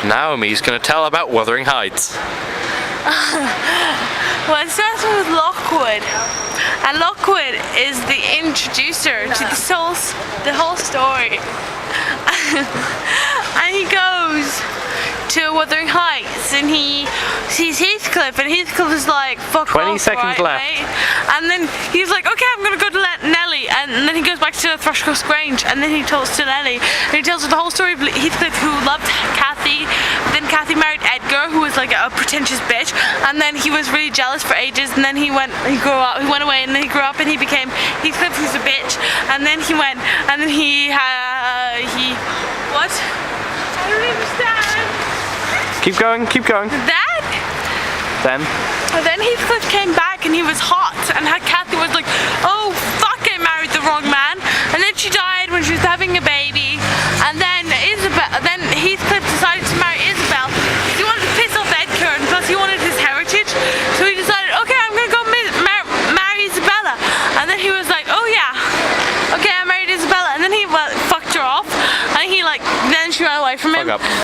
Naomi's gonna tell about Wuthering Heights. Well, it starts with Lockwood, and Lockwood is the introducer to the whole story. And he goes to Wuthering Heights and he sees Heathcliff, and Heathcliff is like, fuck 20 off, seconds right, left. mate? And then he's like, okay, I'm gonna go to Nelly, and then he goes back to Thrushcross Grange, and then he talks to Nelly, and he tells her the whole story of Heathcliff, who loved Cathy. Then Cathy married Edgar, who was like a pretentious bitch, and then he was really jealous for ages, and then he went away, and then he grew up and he became Heathcliff, who's a bitch, and then he went, and then what? I don't understand. Keep going, keep going. Then Then Heathcliff came back and he was hot, and Cathy was like, oh fuck, I married the wrong man, and then she died when she was having a baby, and then Heathcliff decided to marry Isabel because he wanted to piss off Edgar, and plus he wanted his heritage, so he decided, okay, I'm gonna go marry Isabella, and then he was like, oh yeah, okay, I married Isabella, and then he fucked her off, and then she ran away from him. fuck up.